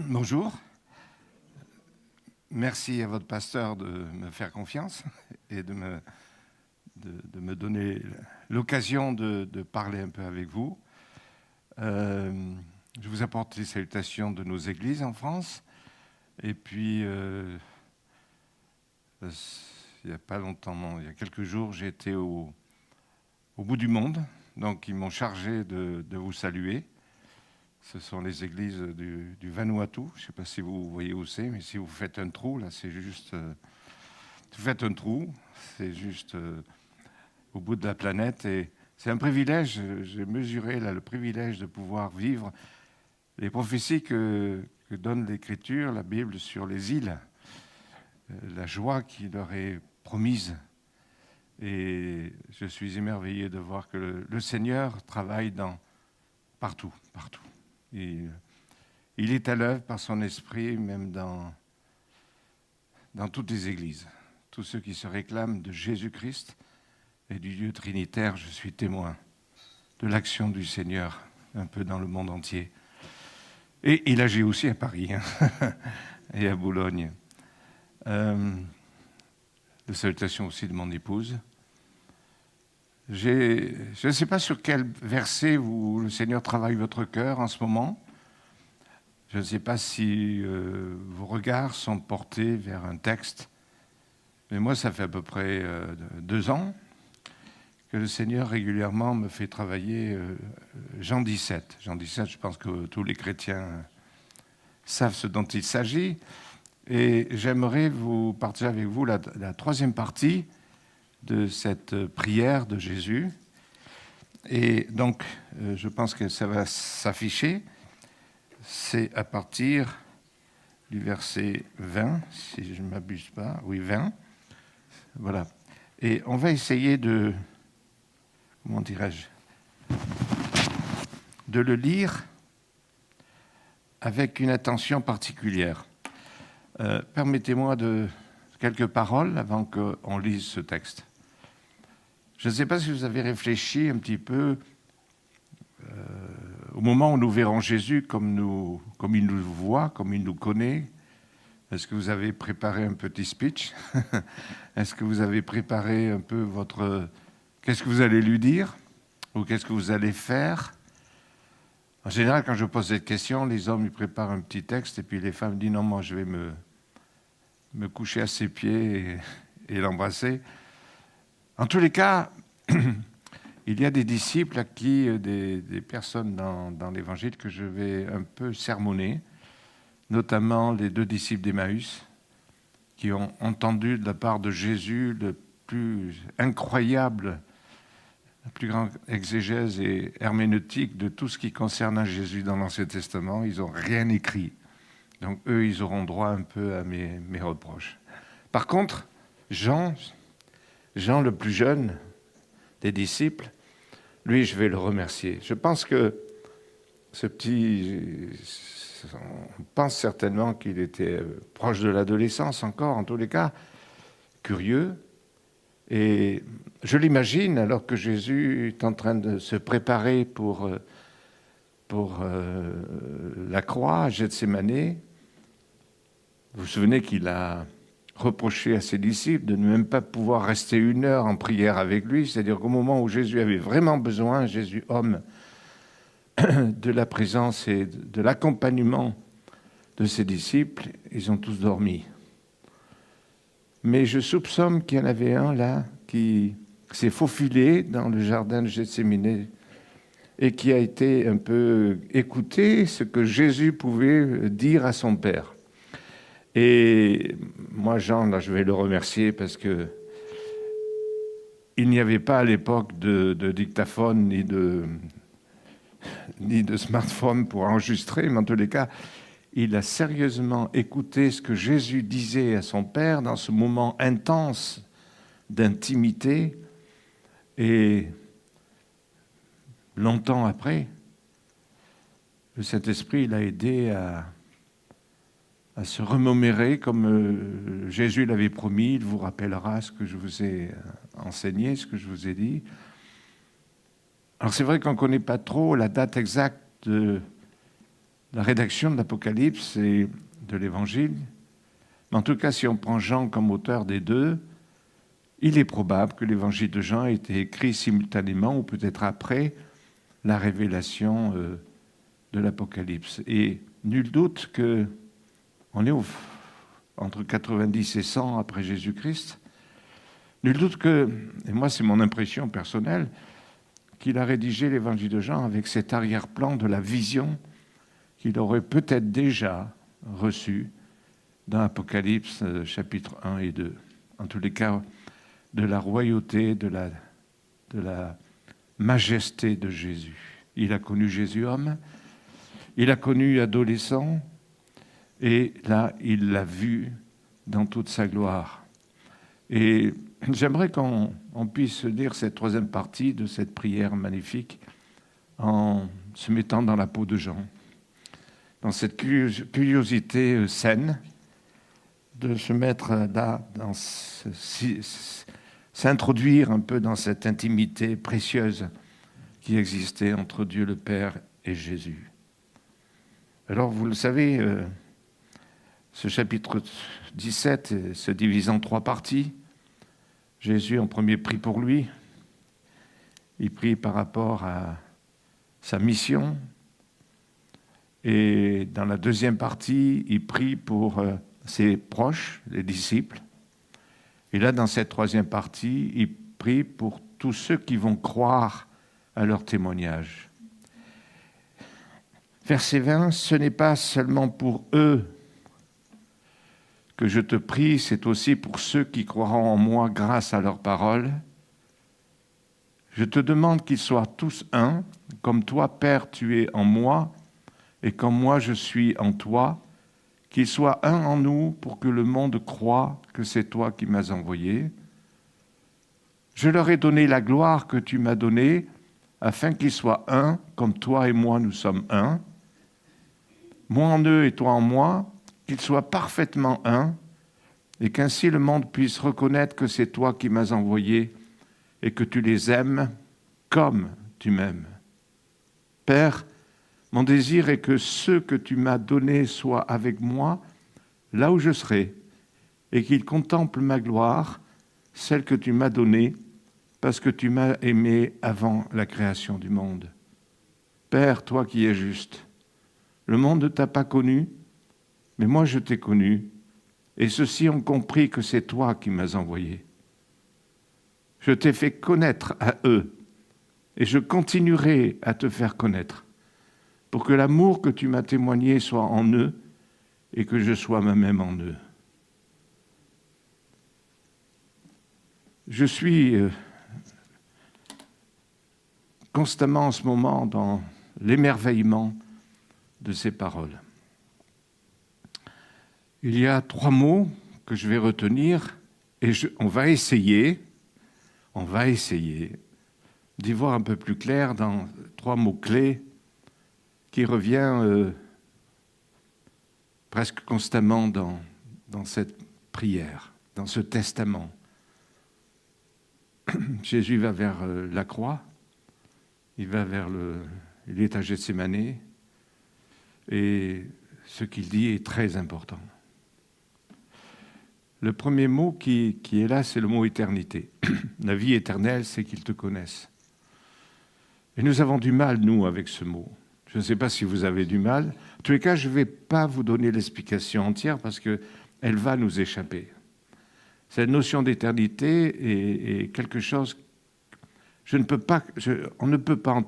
Bonjour. Merci à votre pasteur de me faire confiance et de me donner l'occasion de parler un peu avec vous. Je vous apporte les salutations de nos églises en France. Et puis, il n'y a pas longtemps, il y a quelques jours, j'ai été au bout du monde. Donc, ils m'ont chargé de vous saluer. Ce sont les églises du Vanuatu. Je ne sais pas si vous voyez où c'est, mais si vous faites un trou, là, c'est juste... vous faites un trou, c'est juste au bout de la planète. Et c'est un privilège, j'ai mesuré là, le privilège de pouvoir vivre les prophéties que donne l'Écriture, la Bible, sur les îles. La joie qui leur est promise. Et je suis émerveillé de voir que le Seigneur travaille partout. Il est à l'œuvre par son esprit, même dans toutes les églises. Tous ceux qui se réclament de Jésus-Christ et du Dieu trinitaire, je suis témoin de l'action du Seigneur un peu dans le monde entier. Et il agit aussi à Paris et à Boulogne. Les salutations aussi de mon épouse. Je ne sais pas sur quel verset le Seigneur travaille votre cœur en ce moment. Je ne sais pas si vos regards sont portés vers un texte, mais moi, ça fait à peu près 2 ans que le Seigneur régulièrement me fait travailler Jean 17. Jean 17, je pense que tous les chrétiens savent ce dont il s'agit. Et j'aimerais vous partager avec vous la 3e partie de cette prière de Jésus. Et donc, je pense que ça va s'afficher. C'est à partir du verset 20, si je ne m'abuse pas. Oui, 20. Voilà. Et on va essayer de le lire avec une attention particulière. Permettez-moi quelques paroles avant qu'on lise ce texte. Je ne sais pas si vous avez réfléchi un petit peu au moment où nous verrons Jésus comme il nous voit, comme il nous connaît. Est-ce que vous avez préparé un petit speech? Est-ce que vous avez préparé un peu qu'est-ce que vous allez lui dire? Ou qu'est-ce que vous allez faire? En général, quand je pose cette question, les hommes ils préparent un petit texte et puis les femmes disent non, moi je vais me coucher à ses pieds et l'embrasser. En tous les cas, il y a des disciples à qui, des personnes dans l'Évangile que je vais un peu sermonner, notamment les 2 disciples d'Emmaüs, qui ont entendu de la part de Jésus le plus incroyable, la plus grande exégèse et herméneutique de tout ce qui concerne Jésus dans l'Ancien Testament. Ils n'ont rien écrit. Donc eux, ils auront droit un peu à mes reproches. Par contre, Jean, le plus jeune des disciples, lui, je vais le remercier. Je pense que on pense certainement qu'il était proche de l'adolescence encore, en tous les cas, curieux. Et je l'imagine, alors que Jésus est en train de se préparer pour la croix à Gethsémanée. Vous vous souvenez qu'il a reproché à ses disciples de ne même pas pouvoir rester 1 heure en prière avec lui, c'est-à-dire qu'au moment où Jésus avait vraiment besoin, Jésus homme, de la présence et de l'accompagnement de ses disciples, ils ont tous dormi. Mais je soupçonne qu'il y en avait un là qui s'est faufilé dans le jardin de Gethsémanée et qui a été un peu écouté ce que Jésus pouvait dire à son Père. Et moi, Jean, là, je vais le remercier parce que il n'y avait pas à l'époque de dictaphone ni de smartphone pour enregistrer, mais en tous les cas, il a sérieusement écouté ce que Jésus disait à son Père dans ce moment intense d'intimité. Et longtemps après, le Saint-Esprit l'a aidé à se remémorer comme Jésus l'avait promis. Il vous rappellera ce que je vous ai enseigné, ce que je vous ai dit. Alors c'est vrai qu'on ne connaît pas trop la date exacte de la rédaction de l'Apocalypse et de l'Évangile. Mais en tout cas, si on prend Jean comme auteur des deux, il est probable que l'Évangile de Jean ait été écrit simultanément ou peut-être après la révélation de l'Apocalypse. Et nul doute qu'on est entre 90 et 100 après Jésus-Christ. Nul doute que, et moi c'est mon impression personnelle, qu'il a rédigé l'Évangile de Jean avec cet arrière-plan de la vision qu'il aurait peut-être déjà reçue dans Apocalypse chapitre 1 et 2. En tous les cas, de la royauté, de la majesté de Jésus. Il a connu Jésus homme, il a connu adolescent, et là, il l'a vu dans toute sa gloire. Et j'aimerais qu'on puisse lire cette troisième partie de cette prière magnifique en se mettant dans la peau de Jean, dans cette curiosité saine de se mettre là, s'introduire un peu dans cette intimité précieuse qui existait entre Dieu le Père et Jésus. Alors, vous le savez, ce chapitre 17 se divise en trois parties. Jésus, en premier, prie pour lui. Il prie par rapport à sa mission. Et dans la deuxième partie, il prie pour ses proches, les disciples. Et là, dans cette troisième partie, il prie pour tous ceux qui vont croire à leur témoignage. Verset 20, ce n'est pas seulement pour eux que je te prie, c'est aussi pour ceux qui croiront en moi grâce à leur parole. Je te demande qu'ils soient tous un, comme toi, Père, tu es en moi, et comme moi je suis en toi, qu'ils soient un en nous pour que le monde croie que c'est toi qui m'as envoyé. Je leur ai donné la gloire que tu m'as donnée, afin qu'ils soient un, comme toi et moi nous sommes un. Moi en eux et toi en moi, qu'ils soient parfaitement un, et qu'ainsi le monde puisse reconnaître que c'est toi qui m'as envoyé et que tu les aimes comme tu m'aimes. Père, mon désir est que ceux que tu m'as donnés soient avec moi, là où je serai, et qu'ils contemplent ma gloire, celle que tu m'as donnée, parce que tu m'as aimé avant la création du monde. Père, toi qui es juste, le monde ne t'a pas connu, mais moi je t'ai connu, et ceux-ci ont compris que c'est toi qui m'as envoyé. Je t'ai fait connaître à eux, et je continuerai à te faire connaître, pour que l'amour que tu m'as témoigné soit en eux, et que je sois moi-même en eux. Je suis constamment en ce moment dans l'émerveillement de ces paroles. Il y a 3 mots que je vais retenir et on va essayer d'y voir un peu plus clair dans 3 mots clés qui reviennent presque constamment dans cette prière, dans ce testament. Jésus va vers la croix, il est à Gethsémani, et ce qu'il dit est très important. Le premier mot qui est là, c'est le mot éternité. La vie éternelle, c'est qu'ils te connaissent. Et nous avons du mal, nous, avec ce mot. Je ne sais pas si vous avez du mal. En tous les cas, je ne vais pas vous donner l'explication entière parce qu'elle va nous échapper. Cette notion d'éternité est quelque chose... on ne peut pas,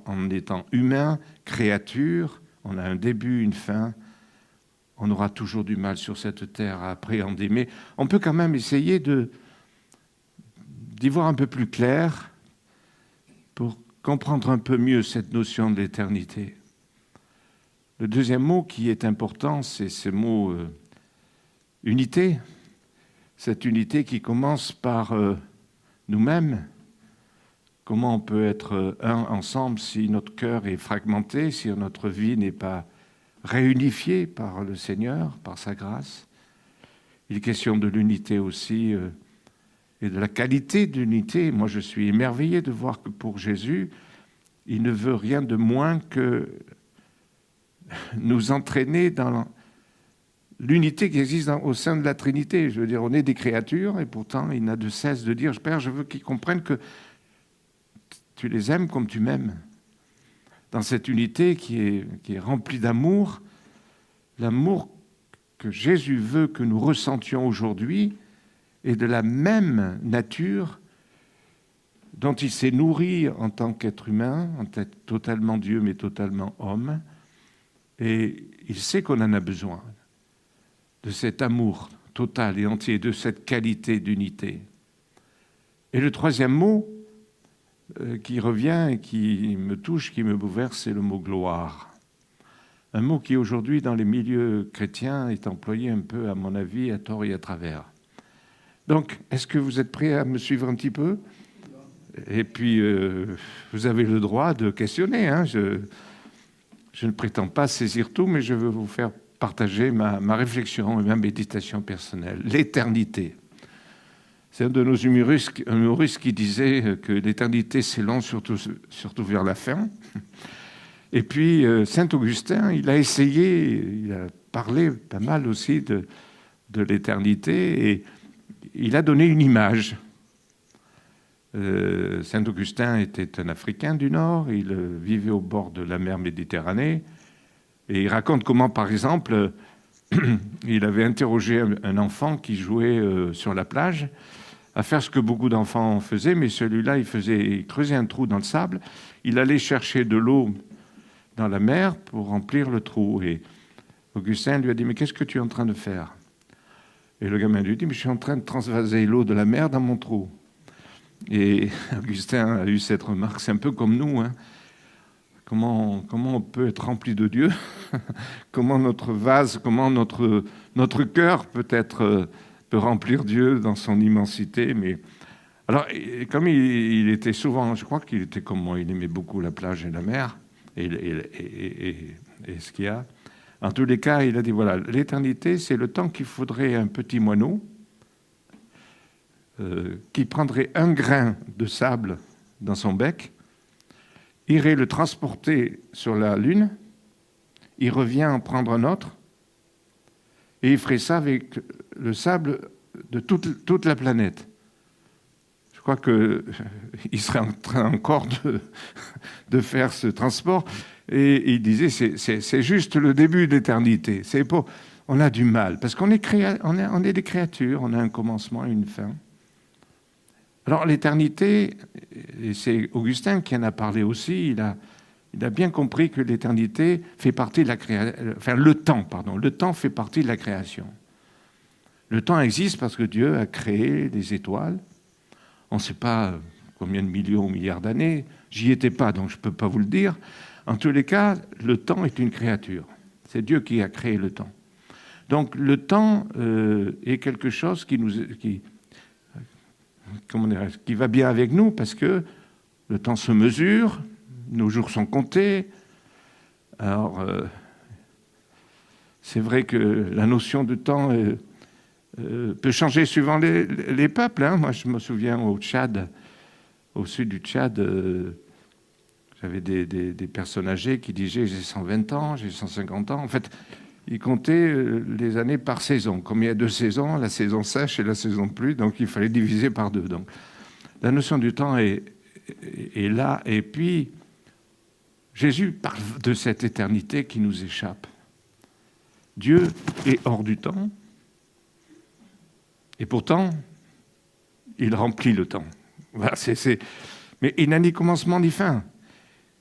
en étant humain, créature, on a un début, une fin, on aura toujours du mal sur cette terre à appréhender. Mais on peut quand même essayer d'y voir un peu plus clair pour comprendre un peu mieux cette notion de l'éternité. Le deuxième mot qui est important, c'est ce mot unité. Cette unité qui commence par nous-mêmes. Comment on peut être un ensemble si notre cœur est fragmenté, si notre vie n'est pas réunifiée par le Seigneur, par sa grâce. Il est question de l'unité aussi et de la qualité de l'unité. Moi, je suis émerveillé de voir que pour Jésus, il ne veut rien de moins que nous entraîner dans l'unité qui existe au sein de la Trinité. Je veux dire, on est des créatures, et pourtant, il n'a de cesse de dire, Père, je veux qu'ils comprennent que tu les aimes comme tu m'aimes. Dans cette unité qui est remplie d'amour, l'amour que Jésus veut que nous ressentions aujourd'hui est de la même nature dont il s'est nourri en tant qu'être humain, en tant que totalement Dieu mais totalement homme. Et il sait qu'on en a besoin, de cet amour total et entier, de cette qualité d'unité. Et le troisième mot qui revient et qui me touche, qui me bouleverse, c'est le mot gloire. Un mot qui aujourd'hui dans les milieux chrétiens est employé un peu, à mon avis, à tort et à travers. Donc, est-ce que vous êtes prêts à me suivre un petit peu ? Et puis, vous avez le droit de questionner. Hein. Je ne prétends pas saisir tout, mais je veux vous faire partager ma réflexion et ma méditation personnelle. L'éternité. C'est un de nos humoristes qui disait que l'éternité, c'est long, surtout vers la fin. Et puis, Saint-Augustin, il a essayé, il a parlé pas mal aussi de l'éternité, et il a donné une image. Saint-Augustin était un Africain du Nord, il vivait au bord de la mer Méditerranée, et il raconte comment, par exemple, il avait interrogé un enfant qui jouait sur la plage, à faire ce que beaucoup d'enfants faisaient, mais celui-là, il creusait un trou dans le sable, il allait chercher de l'eau dans la mer pour remplir le trou. Et Augustin lui a dit « Mais qu'est-ce que tu es en train de faire ?» Et le gamin lui dit « Mais je suis en train de transvaser l'eau de la mer dans mon trou. » Et Augustin a eu cette remarque, c'est un peu comme nous. Hein. Comment on peut être rempli de Dieu ? Comment notre vase, comment notre cœur peut remplir Dieu dans son immensité. Mais alors, comme il était souvent, je crois qu'il était comme moi, il aimait beaucoup la plage et la mer, et ce qu'il y a. En tous les cas, il a dit, voilà, l'éternité, c'est le temps qu'il faudrait un petit moineau qui prendrait un grain de sable dans son bec, irait le transporter sur la Lune, il revient en prendre un autre, et il ferait ça avec le sable de toute la planète. Je crois qu'il serait en train encore de faire ce transport. Et il disait, c'est juste le début de l'éternité. On a du mal, parce qu'on est des créatures, on a un commencement et une fin. Alors l'éternité, et c'est Augustin qui en a parlé aussi, il a bien compris que l'éternité fait partie de la création, enfin le temps fait partie de la création. Le temps existe parce que Dieu a créé des étoiles. On ne sait pas combien de millions ou milliards d'années. J'y étais pas, donc je ne peux pas vous le dire. En tous les cas, le temps est une créature. C'est Dieu qui a créé le temps. Donc le temps est quelque chose qui va bien avec nous parce que le temps se mesure, nos jours sont comptés. Alors, c'est vrai que la notion de temps peut changer suivant les peuples. Hein. Moi, je me souviens au Tchad, au sud du Tchad, j'avais des personnes âgées qui disaient « j'ai 120 ans, j'ai 150 ans ». En fait, ils comptaient les années par saison. Comme il y a 2 saisons, la saison sèche et la saison de pluie, donc il fallait diviser par 2. Donc, la notion du temps est là. Et puis, Jésus parle de cette éternité qui nous échappe. Dieu est hors du temps. Et pourtant, il remplit le temps. Voilà, mais il n'a ni commencement ni fin.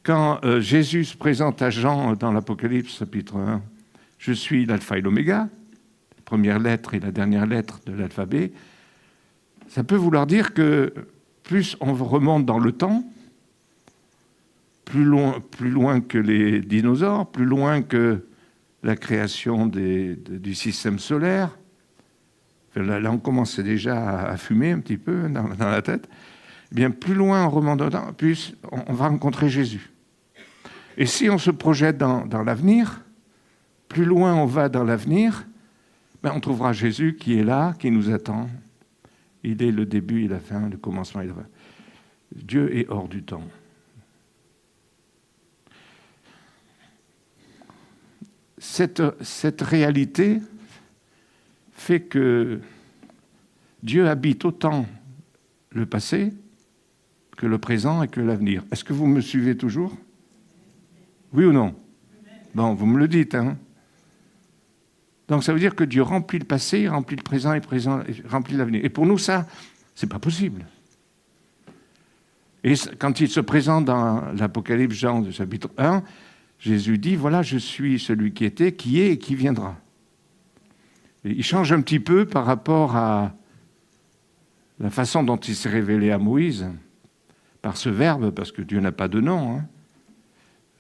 Quand Jésus se présente à Jean dans l'Apocalypse, chapitre 1, « Je suis l'alpha et l'oméga », la première lettre et la dernière lettre de l'alphabet, ça peut vouloir dire que plus on remonte dans le temps, plus loin que les dinosaures, plus loin que la création du système solaire, là on commence déjà à fumer un petit peu dans la tête, eh bien plus loin on remonte dans le temps, plus on va rencontrer Jésus. Et si on se projette dans l'avenir, plus loin on va dans l'avenir, ben on trouvera Jésus qui est là, qui nous attend. Il est le début et la fin, le commencement et la fin. Dieu est hors du temps. cette réalité fait que Dieu habite autant le passé que le présent et que l'avenir. Est-ce que vous me suivez toujours? Oui ou non? Bon, vous me le dites, hein? Donc ça veut dire que Dieu remplit le passé, il remplit le présent et remplit l'avenir. Et pour nous, ça, c'est pas possible. Et quand il se présente dans l'Apocalypse Jean, chapitre 1, Jésus dit, voilà, je suis celui qui était, qui est et qui viendra. Et il change un petit peu par rapport à la façon dont il s'est révélé à Moïse, par ce verbe, parce que Dieu n'a pas de nom. Hein.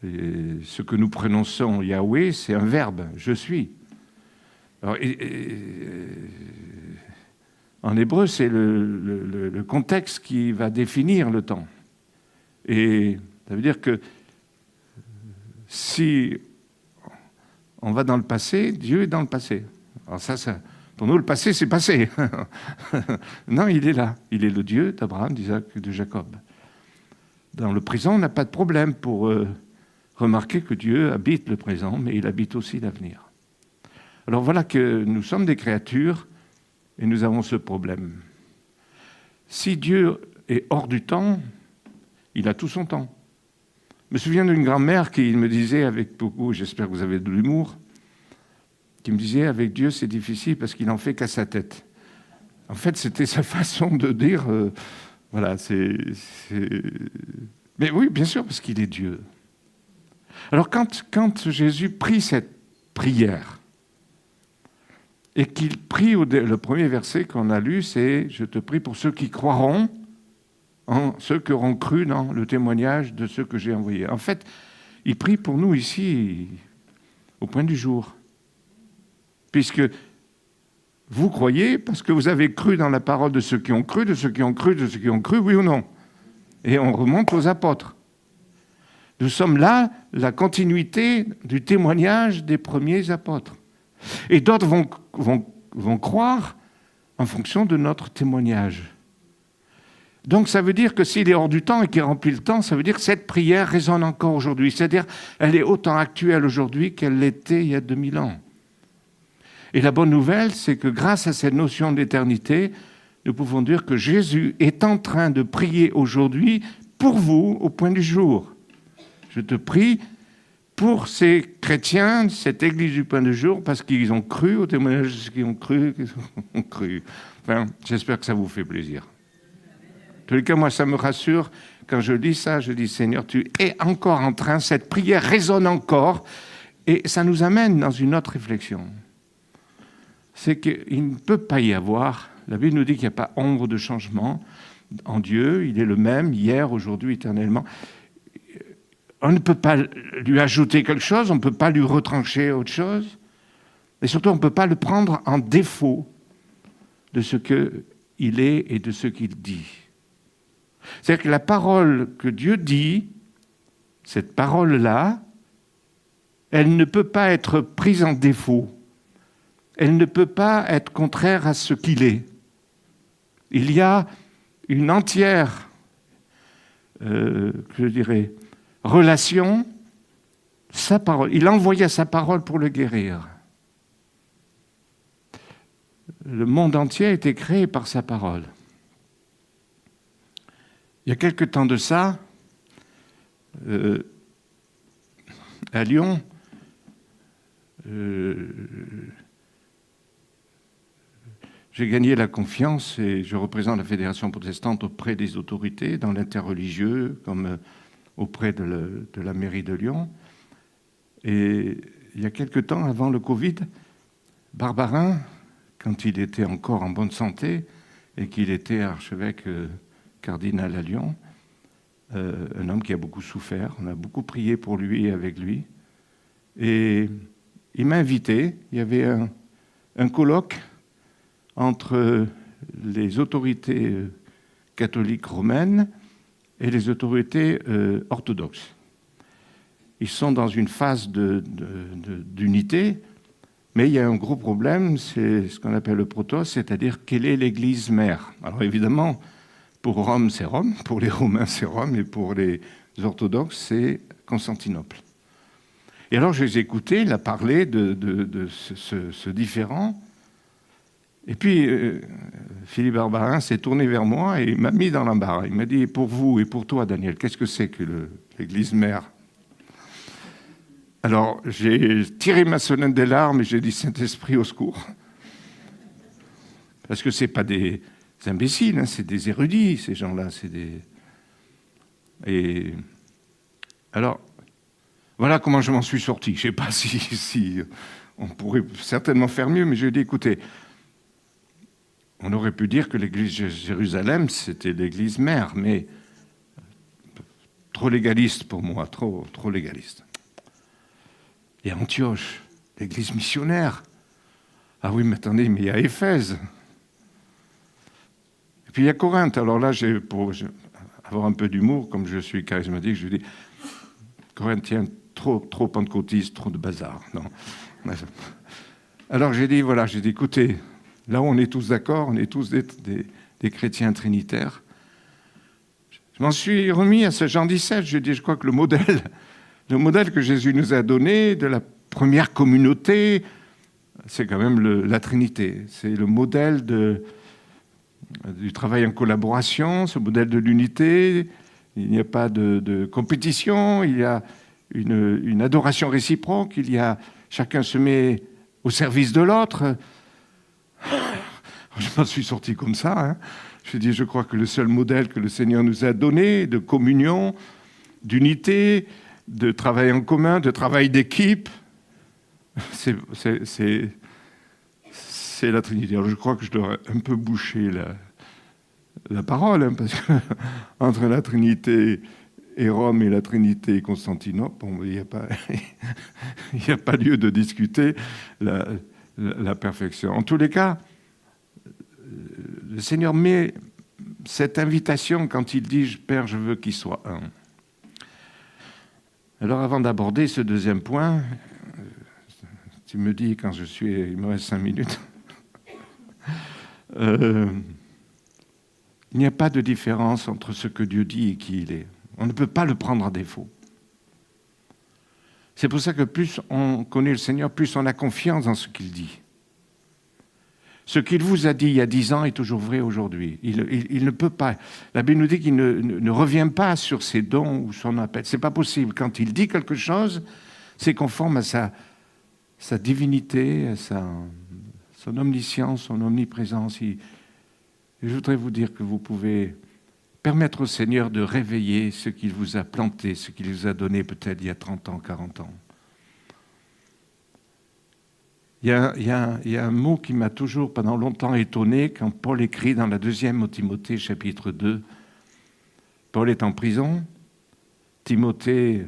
Et ce que nous prononçons Yahweh, c'est un verbe, je suis. Alors, en hébreu, c'est le contexte qui va définir le temps. Et ça veut dire que si on va dans le passé, Dieu est dans le passé. Alors ça pour nous, le passé, c'est passé. Non, il est là. Il est le Dieu d'Abraham, d'Isaac et de Jacob. Dans le présent, on n'a pas de problème pour remarquer que Dieu habite le présent, mais il habite aussi l'avenir. Alors voilà que nous sommes des créatures et nous avons ce problème. Si Dieu est hors du temps, il a tout son temps. Je me souviens d'une grand-mère qui me disait avec beaucoup, j'espère que vous avez de l'humour, qui me disait avec Dieu c'est difficile parce qu'il n'en fait qu'à sa tête. En fait, c'était sa façon de dire, voilà, Mais oui, bien sûr, parce qu'il est Dieu. Alors quand Jésus prie cette prière, et qu'il prie, le premier verset qu'on a lu, c'est « Je te prie pour ceux qui croiront, ceux qui auront cru dans le témoignage de ceux que j'ai envoyés. » En fait, il prie pour nous ici, au point du jour. Puisque vous croyez, parce que vous avez cru dans la parole de ceux qui ont cru, de ceux qui ont cru, de ceux qui ont cru, oui ou non? Et on remonte aux apôtres. Nous sommes là, la continuité du témoignage des premiers apôtres. Et d'autres vont croire en fonction de notre témoignage. Donc ça veut dire que s'il est hors du temps et qu'il remplit le temps, ça veut dire que cette prière résonne encore aujourd'hui. C'est-à-dire elle est autant actuelle aujourd'hui qu'elle l'était il y a 2000 ans. Et la bonne nouvelle, c'est que grâce à cette notion d'éternité, nous pouvons dire que Jésus est en train de prier aujourd'hui pour vous au point du jour. Je te prie pour ces chrétiens, cette église du point du jour, parce qu'ils ont cru au témoignage de ceux qui ont cru, Enfin, j'espère que ça vous fait plaisir. En tous les cas, moi, ça me rassure. Quand je lis ça, je dis, Seigneur, tu es encore en train, cette prière résonne encore, et ça nous amène dans une autre réflexion. C'est qu'il ne peut pas y avoir, la Bible nous dit qu'il n'y a pas ombre de changement en Dieu, il est le même, hier, aujourd'hui, éternellement. On ne peut pas lui ajouter quelque chose, on ne peut pas lui retrancher autre chose, et surtout on ne peut pas le prendre en défaut de ce qu'il est et de ce qu'il dit. C'est-à-dire que la parole que Dieu dit, cette parole-là, elle ne peut pas être prise en défaut, elle ne peut pas être contraire à ce qu'il est. Il y a une entière, je dirais, relation, sa parole. Il envoya sa parole pour le guérir. Le monde entier a été créé par sa parole. Il y a quelque temps de ça, à Lyon, j'ai gagné la confiance et je représente la Fédération protestante auprès des autorités, dans l'interreligieux, comme auprès de la mairie de Lyon. Et il y a quelque temps, avant le Covid, Barbarin, quand il était encore en bonne santé et qu'il était archevêque cardinal à Lyon, un homme qui a beaucoup souffert, on a beaucoup prié pour lui et avec lui. Et il m'a invité, il y avait un colloque entre les autorités catholiques romaines et les autorités orthodoxes. Ils sont dans une phase d'unité, mais il y a un gros problème, c'est ce qu'on appelle le protos, c'est-à-dire quelle est l'Église mère. Alors évidemment, pour Rome, c'est Rome, pour les Romains, c'est Rome, et pour les orthodoxes, c'est Constantinople. Et alors, je les ai écoutés, il a parlé de ce différend. Et puis, Philippe Barbarin s'est tourné vers moi et il m'a mis dans l'embarras. Il m'a dit, pour vous et pour toi, Daniel, qu'est-ce que c'est que l'Église mère? Alors, j'ai tiré ma sonnette des larmes et j'ai dit, Saint-Esprit, au secours. Parce que ce n'est pas des imbéciles, hein, c'est des érudits, ces gens-là. Et alors, voilà comment je m'en suis sorti. Je ne sais pas si on pourrait certainement faire mieux, mais j'ai dit, écoutez, on aurait pu dire que l'église de Jérusalem, c'était l'église mère, mais trop légaliste pour moi, trop légaliste. Et Antioche, l'église missionnaire. Ah oui, mais attendez, mais il y a Éphèse. Et puis il y a Corinthe. Alors là, pour avoir un peu d'humour, comme je suis charismatique, je dis, Corinthiens, trop pentecôtiste, trop de bazar. Non. Alors j'ai dit, écoutez, là où on est tous d'accord, on est tous des chrétiens trinitaires. Je m'en suis remis à ce Jean 17. Je dis, je crois que le modèle que Jésus nous a donné de la première communauté, c'est quand même la Trinité. C'est le modèle du travail en collaboration, ce modèle de l'unité. Il n'y a pas de compétition, il y a une adoration réciproque, chacun se met au service de l'autre. Je m'en suis sorti comme ça. Hein. Je dis, je crois que le seul modèle que le Seigneur nous a donné de communion, d'unité, de travail en commun, de travail d'équipe, c'est la Trinité. Alors je crois que je dois un peu boucher la parole, hein, parce que entre la Trinité et Rome et la Trinité et Constantinople, bon, il n'y a pas lieu de discuter la perfection. En tous les cas, le Seigneur met cette invitation quand il dit « Père, je veux qu'il soit un ». Alors avant d'aborder ce deuxième point, tu me dis quand il me reste 5 minutes, il n'y a pas de différence entre ce que Dieu dit et qui il est. On ne peut pas le prendre à défaut. C'est pour ça que plus on connaît le Seigneur, plus on a confiance dans ce qu'il dit. Ce qu'il vous a dit il y a 10 ans est toujours vrai aujourd'hui. Il ne peut pas. La Bible nous dit qu'il ne revient pas sur ses dons ou son appel. Ce n'est pas possible. Quand il dit quelque chose, c'est conforme à sa divinité, à son omniscience, son omniprésence. Je voudrais vous dire que vous pouvez permettre au Seigneur de réveiller ce qu'il vous a planté, ce qu'il vous a donné peut-être il y a 30 ans, 40 ans. Il y a un mot qui m'a toujours, pendant longtemps, étonné quand Paul écrit dans la 2e au Timothée, chapitre 2. Paul est en prison. Timothée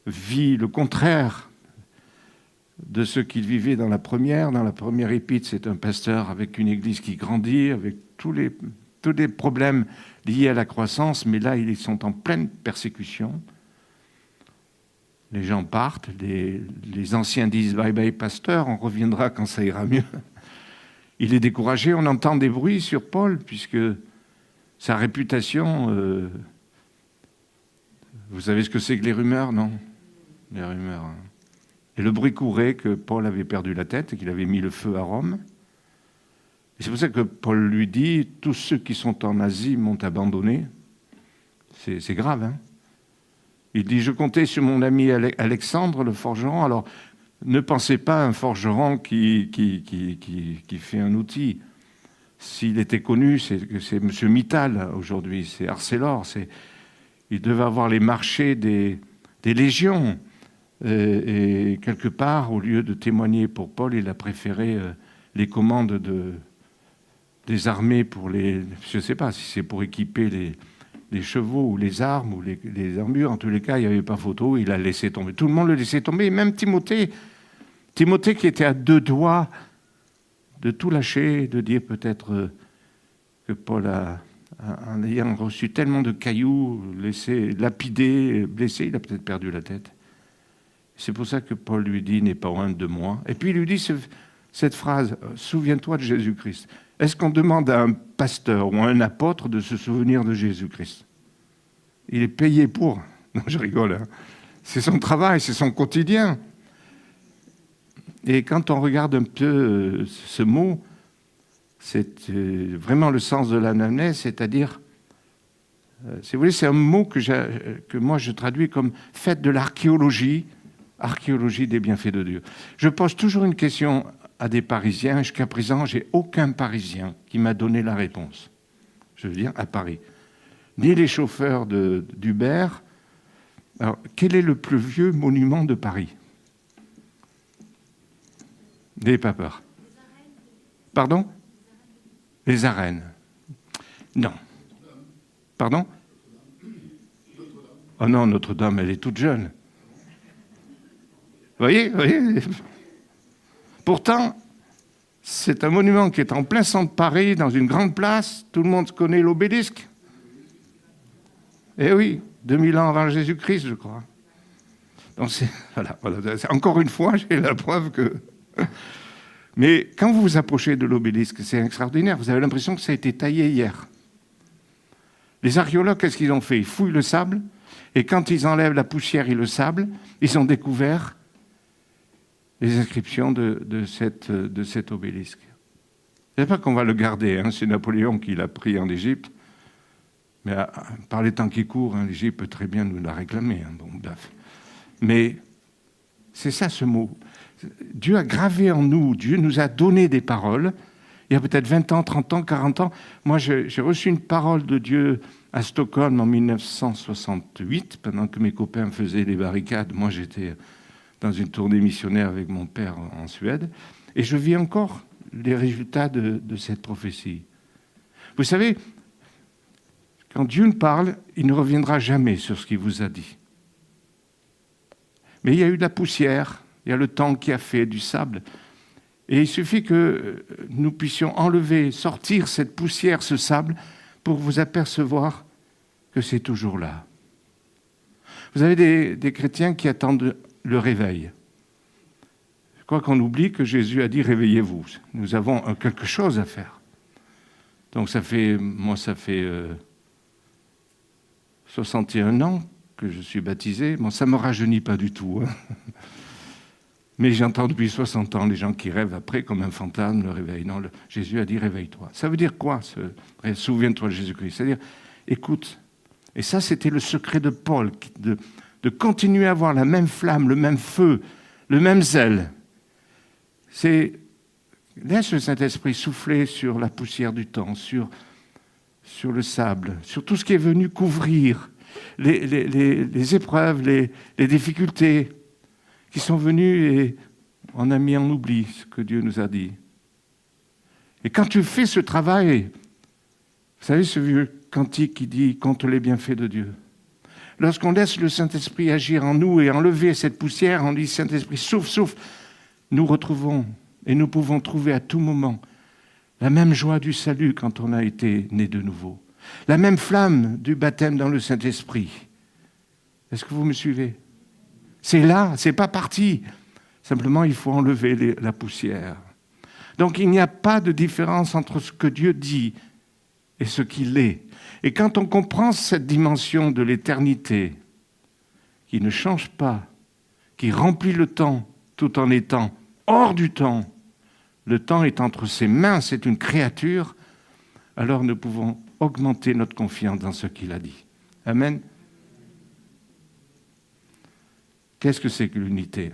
vit le contraire de ce qu'il vivait dans la première. Dans la première épître, c'est un pasteur avec une église qui grandit, avec tous les problèmes liés à la croissance, mais là, ils sont en pleine persécution. Les gens partent, les anciens disent « bye bye, pasteur, on reviendra quand ça ira mieux ». Il est découragé, on entend des bruits sur Paul, puisque sa réputation... vous savez ce que c'est que les rumeurs, non? Les rumeurs. Hein. Et le bruit courait que Paul avait perdu la tête et qu'il avait mis le feu à Rome. Et c'est pour ça que Paul lui dit « tous ceux qui sont en Asie m'ont abandonné ». C'est grave, hein? Il dit, je comptais sur mon ami Alexandre, le forgeron. Alors, ne pensez pas à un forgeron qui fait un outil. S'il était connu, c'est M. Mittal aujourd'hui, c'est Arcelor. Il devait avoir les marchés des légions. Et quelque part, au lieu de témoigner pour Paul, il a préféré les commandes des armées pour je ne sais pas si c'est pour équiper les chevaux ou les armes ou les armures. En tous les cas, il n'y avait pas photo, il a laissé tomber. Tout le monde le laissait tomber, et même Timothée qui était à 2 doigts de tout lâcher, de dire peut-être que Paul en ayant reçu tellement de cailloux, laissé lapider, blessé, il a peut-être perdu la tête. C'est pour ça que Paul lui dit « n'aie pas honte de moi ». Et puis il lui dit cette phrase « souviens-toi de Jésus-Christ ». Est-ce qu'on demande à un pasteur ou à un apôtre de se souvenir de Jésus-Christ? Il est payé pour. Non, je rigole. Hein. C'est son travail, c'est son quotidien. Et quand on regarde un peu ce mot, c'est vraiment le sens de l'anamnèse, c'est-à-dire, si vous voulez, c'est un mot que moi je traduis comme « faites de l'archéologie », archéologie des bienfaits de Dieu. Je pose toujours une question à des Parisiens. Jusqu'à présent, je n'ai aucun Parisien qui m'a donné la réponse. Je veux dire, à Paris. Ni les chauffeurs d'Uber. Alors, quel est le plus vieux monument de Paris? N'ayez pas peur. Pardon? Les arènes. Non. Pardon? Oh non, Notre-Dame, elle est toute jeune. Vous voyez? Pourtant, c'est un monument qui est en plein centre de Paris, dans une grande place. Tout le monde connaît l'obélisque. Eh oui, 2000 ans avant Jésus-Christ, je crois. Donc voilà. Encore une fois, j'ai la preuve que... Mais quand vous vous approchez de l'obélisque, c'est extraordinaire. Vous avez l'impression que ça a été taillé hier. Les archéologues, qu'est-ce qu'ils ont fait? Ils fouillent le sable, et quand ils enlèvent la poussière et le sable, ils ont découvert les inscriptions de cet obélisque. Je ne sais pas qu'on va le garder, hein. C'est Napoléon qui l'a pris en Égypte. Mais par les temps qui courent, hein, l'Égypte peut très bien nous la réclamer. Hein. Bon, bref. Mais c'est ça ce mot. Dieu a gravé en nous, Dieu nous a donné des paroles. Il y a peut-être 20 ans, 30 ans, 40 ans. Moi, j'ai reçu une parole de Dieu à Stockholm en 1968, pendant que mes copains faisaient les barricades. Moi, j'étais dans une tournée missionnaire avec mon père en Suède. Et je vis encore les résultats de cette prophétie. Vous savez, quand Dieu nous parle, il ne reviendra jamais sur ce qu'il vous a dit. Mais il y a eu de la poussière, il y a le temps qui a fait du sable. Et il suffit que nous puissions enlever, sortir cette poussière, ce sable, pour vous apercevoir que c'est toujours là. Vous avez des chrétiens qui attendent le réveil. Je crois qu'on oublie que Jésus a dit « réveillez-vous ». Nous avons quelque chose à faire. Donc ça fait 61 ans que je suis baptisé. Bon, ça ne me rajeunit pas du tout. Hein. Mais j'entends depuis 60 ans les gens qui rêvent après comme un fantasme le réveil. Non, Jésus a dit réveille-toi. Ça veut dire quoi? Souviens-toi de Jésus-Christ. C'est-à-dire, écoute. Et ça, c'était le secret de Paul, de continuer à avoir la même flamme, le même feu, le même zèle. Laisse le Saint-Esprit souffler sur la poussière du temps, sur le sable, sur tout ce qui est venu couvrir les épreuves, les difficultés qui sont venues et on a mis en oubli ce que Dieu nous a dit. Et quand tu fais ce travail, vous savez ce vieux cantique qui dit « Compte les bienfaits de Dieu ». Lorsqu'on laisse le Saint-Esprit agir en nous et enlever cette poussière, on dit « Saint-Esprit, souffle, souffle », nous retrouvons et nous pouvons trouver à tout moment la même joie du salut quand on a été né de nouveau, la même flamme du baptême dans le Saint-Esprit. Est-ce que vous me suivez? C'est là, c'est pas parti. Simplement, il faut enlever la poussière. Donc, il n'y a pas de différence entre ce que Dieu dit et ce qu'il est. Et quand on comprend cette dimension de l'éternité, qui ne change pas, qui remplit le temps tout en étant hors du temps, le temps est entre ses mains, c'est une créature, alors nous pouvons augmenter notre confiance dans ce qu'il a dit. Amen. Qu'est-ce que c'est que l'unité?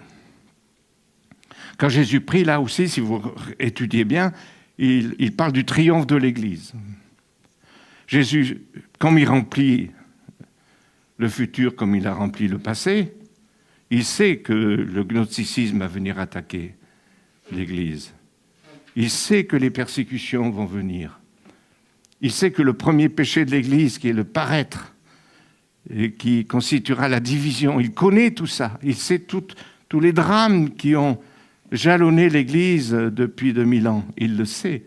Quand Jésus prie, là aussi, si vous étudiez bien, il parle du triomphe de l'Église. Jésus, comme il remplit le futur, comme il a rempli le passé, il sait que le gnosticisme va venir attaquer l'Église. Il sait que les persécutions vont venir. Il sait que le premier péché de l'Église, qui est le paraître, et qui constituera la division, il connaît tout ça. Il sait tous les drames qui ont jalonné l'Église depuis 2000 ans. Il le sait.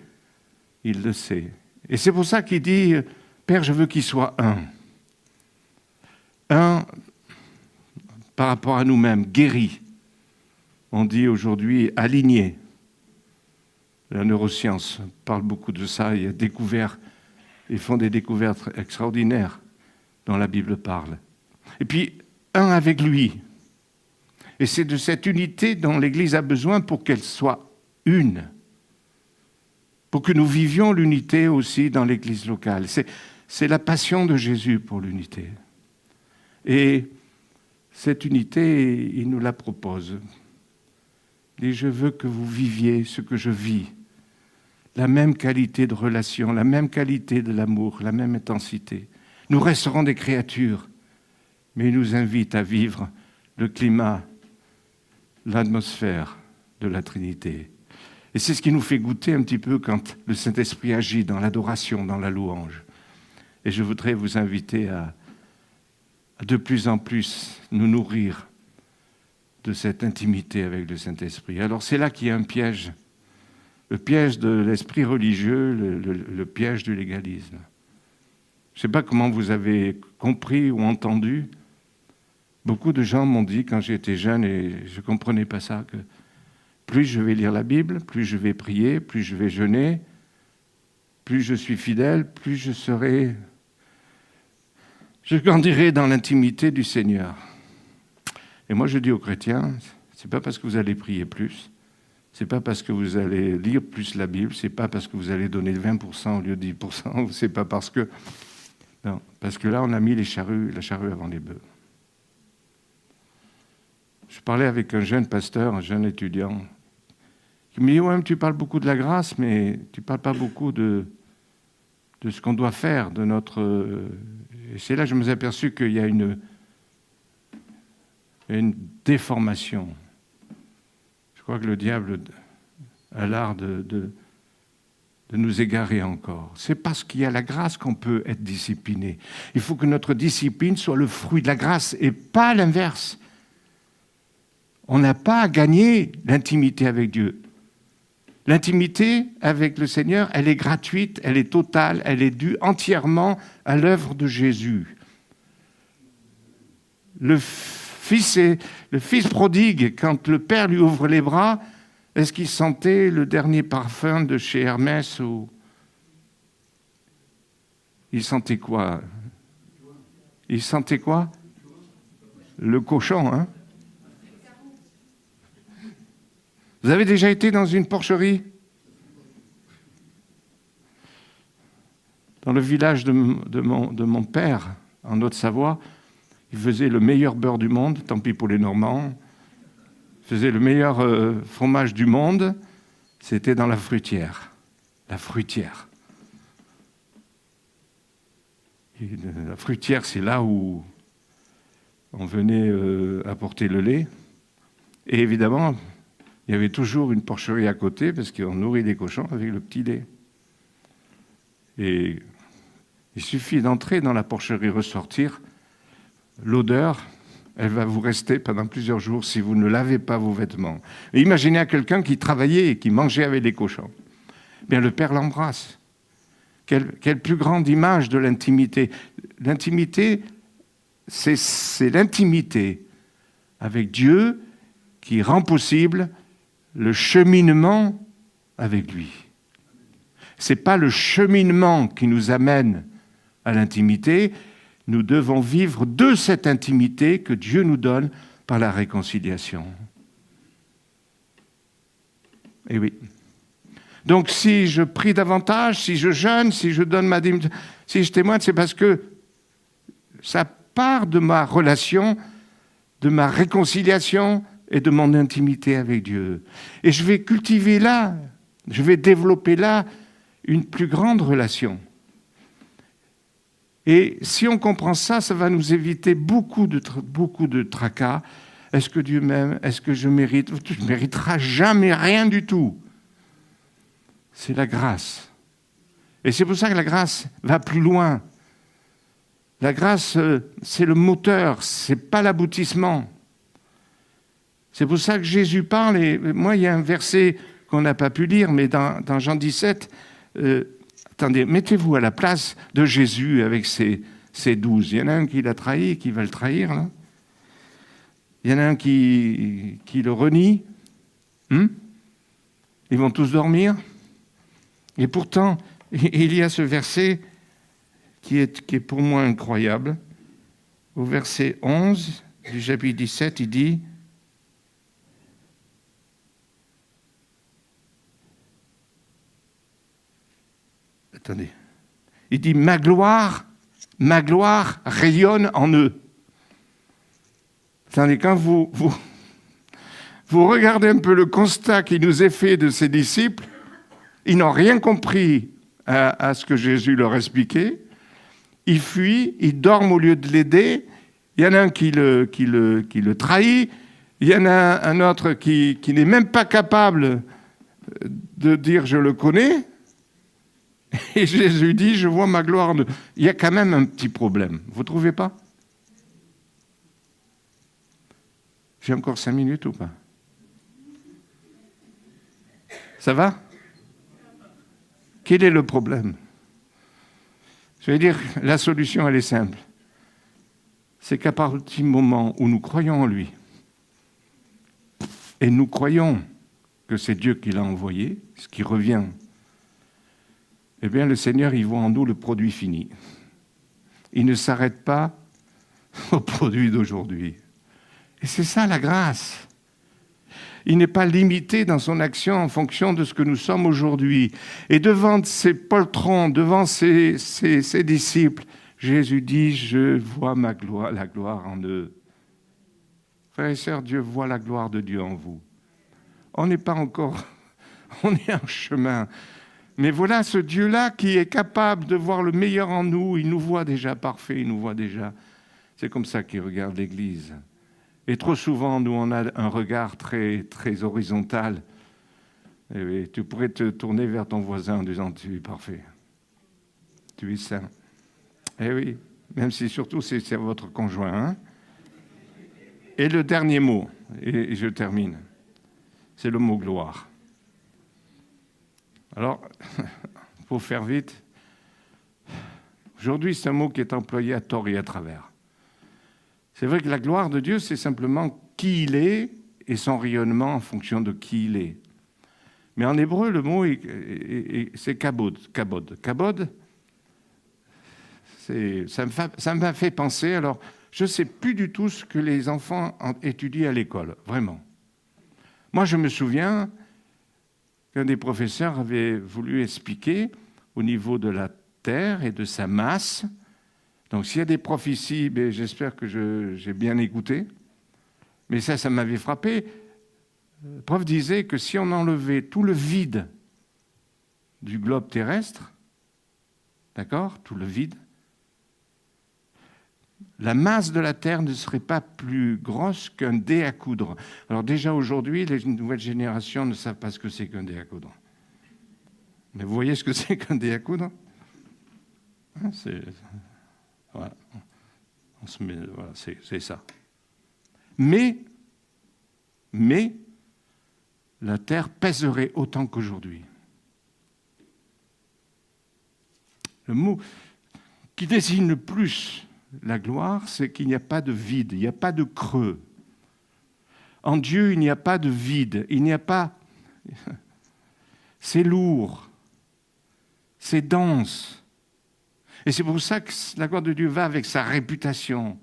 Il le sait. Et c'est pour ça qu'il dit « Père, je veux qu'il soit un. » Un par rapport à nous-mêmes, guéri. On dit aujourd'hui aligné. La neuroscience parle beaucoup de ça. Il y a découvert, ils font des découvertes extraordinaires dont la Bible parle. Et puis, un avec lui. Et c'est de cette unité dont l'Église a besoin pour qu'elle soit une. Pour que nous vivions l'unité aussi dans l'Église locale. C'est la passion de Jésus pour l'unité. Et cette unité, il nous la propose. Il dit, je veux que vous viviez ce que je vis. La même qualité de relation, la même qualité de l'amour, la même intensité. Nous resterons des créatures, mais il nous invite à vivre le climat, l'atmosphère de la Trinité. Et c'est ce qui nous fait goûter un petit peu quand le Saint-Esprit agit dans l'adoration, dans la louange. Et je voudrais vous inviter à de plus en plus nous nourrir de cette intimité avec le Saint-Esprit. Alors c'est là qu'il y a un piège. Le piège de l'esprit religieux, le piège du légalisme. Je ne sais pas comment vous avez compris ou entendu. Beaucoup de gens m'ont dit quand j'étais jeune, et je ne comprenais pas ça, que plus je vais lire la Bible, plus je vais prier, plus je vais jeûner, plus je suis fidèle, plus je grandirai dans l'intimité du Seigneur. Et moi je dis aux chrétiens, c'est pas parce que vous allez prier plus, c'est pas parce que vous allez lire plus la Bible, c'est pas parce que vous allez donner 20% au lieu de 10%, c'est pas parce que... Non, parce que là on a mis la charrue avant les bœufs. Je parlais avec un jeune pasteur, un jeune étudiant, qui me dit « Ouais, mais tu parles beaucoup de la grâce, mais tu ne parles pas beaucoup de ce qu'on doit faire, de notre... » Et c'est là que je me suis aperçu qu'il y a une déformation. Je crois que le diable a l'art de nous égarer encore. C'est parce qu'il y a la grâce qu'on peut être discipliné. Il faut que notre discipline soit le fruit de la grâce et pas l'inverse. On n'a pas à gagner l'intimité avec Dieu. L'intimité avec le Seigneur, elle est gratuite, elle est totale, elle est due entièrement à l'œuvre de Jésus. Le fils prodigue, quand le père lui ouvre les bras, est-ce qu'il sentait le dernier parfum de chez Hermès ou... Il sentait quoi? Il sentait quoi? Le cochon, hein? Vous avez déjà été dans une porcherie? Dans le village de mon père, en Haute-Savoie, il faisait le meilleur beurre du monde, tant pis pour les Normands. Il faisait le meilleur fromage du monde, c'était dans la fruitière. La fruitière. Et la fruitière, c'est là où on venait apporter le lait. Et évidemment, il y avait toujours une porcherie à côté parce qu'on nourrit les cochons avec le petit lait. Et il suffit d'entrer dans la porcherie, ressortir. L'odeur, elle va vous rester pendant plusieurs jours si vous ne lavez pas vos vêtements. Et imaginez à quelqu'un qui travaillait et qui mangeait avec les cochons. Bien, le Père l'embrasse. Quelle plus grande image de l'intimité. L'intimité, c'est l'intimité avec Dieu qui rend possible le cheminement avec lui. Ce n'est pas le cheminement qui nous amène à l'intimité. Nous devons vivre de cette intimité que Dieu nous donne par la réconciliation. Et oui. Donc si je prie davantage, si je jeûne, si je donne ma dîme, si je témoigne, c'est parce que ça part de ma relation, de ma réconciliation et de mon intimité avec Dieu. Et je vais cultiver là, je vais développer là une plus grande relation. Et si on comprend ça, ça va nous éviter beaucoup de tracas. Est-ce que Dieu m'aime? Est-ce que je mérite? Tu ne mériteras jamais rien du tout. C'est la grâce. Et c'est pour ça que la grâce va plus loin. La grâce, c'est le moteur, c'est pas l'aboutissement. C'est pour ça que Jésus parle, et moi, il y a un verset qu'on n'a pas pu lire, mais dans Jean 17, attendez, mettez-vous à la place de Jésus avec ses 12. Il y en a un qui l'a trahi, qui va le trahir, là. Il y en a un qui le renie. Ils vont tous dormir. Et pourtant, il y a ce verset qui est pour moi incroyable. Au verset 11 du chapitre 17, il dit Attendez. Il dit, ma gloire rayonne en eux. Attendez, quand vous regardez un peu le constat qui nous est fait de ses disciples, ils n'ont rien compris à ce que Jésus leur expliquait. Ils fuient, ils dorment au lieu de l'aider. Il y en a un qui le trahit. Il y en a un autre qui n'est même pas capable de dire « je le connais ». Et Jésus dit « je vois ma gloire ». Il y a quand même un petit problème. Vous ne trouvez pas? J'ai encore 5 minutes ou pas? Ça va? Quel est le problème? Je vais dire, la solution, elle est simple. C'est qu'à partir du moment où nous croyons en lui, et nous croyons que c'est Dieu qui l'a envoyé, ce qui revient, eh bien le Seigneur, il voit en nous le produit fini. Il ne s'arrête pas au produit d'aujourd'hui. Et c'est ça la grâce. Il n'est pas limité dans son action en fonction de ce que nous sommes aujourd'hui. Et devant ses poltrons, devant ses disciples, Jésus dit, je vois la gloire en eux. Frères et sœurs, Dieu voit la gloire de Dieu en vous. On n'est pas encore, on est en chemin. Mais voilà ce Dieu-là qui est capable de voir le meilleur en nous. Il nous voit déjà parfait, il nous voit déjà. C'est comme ça qu'il regarde l'Église. Et trop souvent, nous, on a un regard très, très horizontal. Et oui, tu pourrais te tourner vers ton voisin en disant « tu es parfait, tu es saint ». Eh oui, même si surtout c'est votre conjoint. Hein. Et le dernier mot, et je termine, c'est le mot « gloire ». Alors, pour faire vite, aujourd'hui, c'est un mot qui est employé à tort et à travers. C'est vrai que la gloire de Dieu, c'est simplement qui il est et son rayonnement en fonction de qui il est. Mais en hébreu, le mot, c'est kabod. Kabod, ça m'a fait penser, alors je ne sais plus du tout ce que les enfants étudient à l'école, vraiment. Moi, je me souviens qu'un des professeurs avait voulu expliquer au niveau de la terre et de sa masse. Donc, s'il y a des profs ici, ben, j'espère que j'ai bien écouté. Mais ça m'avait frappé. Le prof disait que si on enlevait tout le vide du globe terrestre, d'accord, tout le vide, la masse de la Terre ne serait pas plus grosse qu'un dé à coudre. Alors déjà aujourd'hui, les nouvelles générations ne savent pas ce que c'est qu'un dé à coudre. Mais vous voyez ce que c'est qu'un dé à coudre? Voilà. Voilà, c'est ça. Mais la terre pèserait autant qu'aujourd'hui. Le mot qui désigne le plus la gloire, c'est qu'il n'y a pas de vide, il n'y a pas de creux. En Dieu, il n'y a pas de vide, il n'y a pas... C'est lourd, c'est dense. Et c'est pour ça que la gloire de Dieu va avec sa réputation.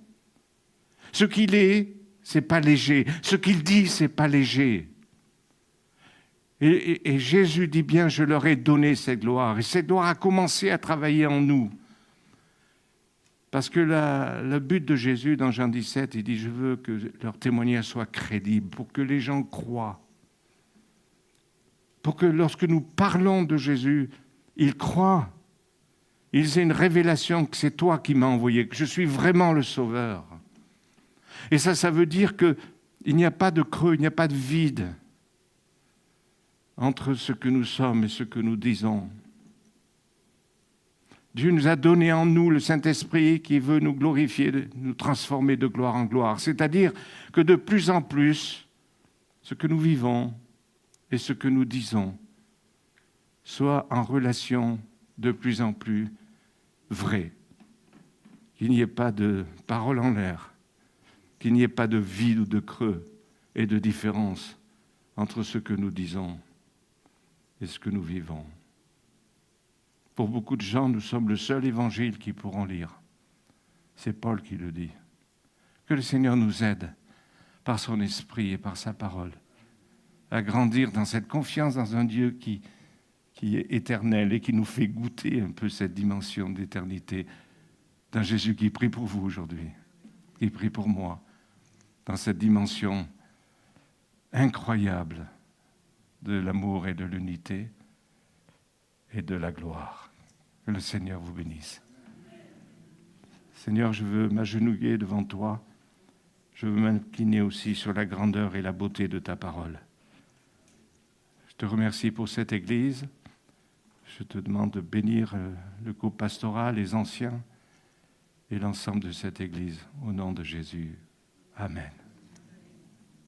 Ce qu'il est, c'est pas léger. Ce qu'il dit, c'est pas léger. Et Jésus dit bien, je leur ai donné cette gloire. Et cette gloire a commencé à travailler en nous. Parce que le but de Jésus, dans Jean 17, il dit, je veux que leur témoignage soit crédible, pour que les gens croient. Pour que lorsque nous parlons de Jésus, ils croient. Ils aient une révélation que c'est toi qui m'as envoyé, que je suis vraiment le Sauveur. Et ça veut dire qu'il n'y a pas de creux, il n'y a pas de vide entre ce que nous sommes et ce que nous disons. Dieu nous a donné en nous le Saint-Esprit qui veut nous glorifier, nous transformer de gloire en gloire. C'est-à-dire que de plus en plus, ce que nous vivons et ce que nous disons soit en relation de plus en plus vrai. Qu'il n'y ait pas de parole en l'air, qu'il n'y ait pas de vide ou de creux et de différence entre ce que nous disons et ce que nous vivons. Pour beaucoup de gens, nous sommes le seul évangile qu'ils pourront lire. C'est Paul qui le dit. Que le Seigneur nous aide par son esprit et par sa parole à grandir dans cette confiance dans un Dieu qui qui est éternel et qui nous fait goûter un peu cette dimension d'éternité d'un Jésus qui prie pour vous aujourd'hui, qui prie pour moi, dans cette dimension incroyable de l'amour et de l'unité et de la gloire. Que le Seigneur vous bénisse. Seigneur, je veux m'agenouiller devant toi. Je veux m'incliner aussi sur la grandeur et la beauté de ta parole. Je te remercie pour cette Église. Je te demande de bénir le groupe pastoral, les anciens et l'ensemble de cette Église. Au nom de Jésus. Amen.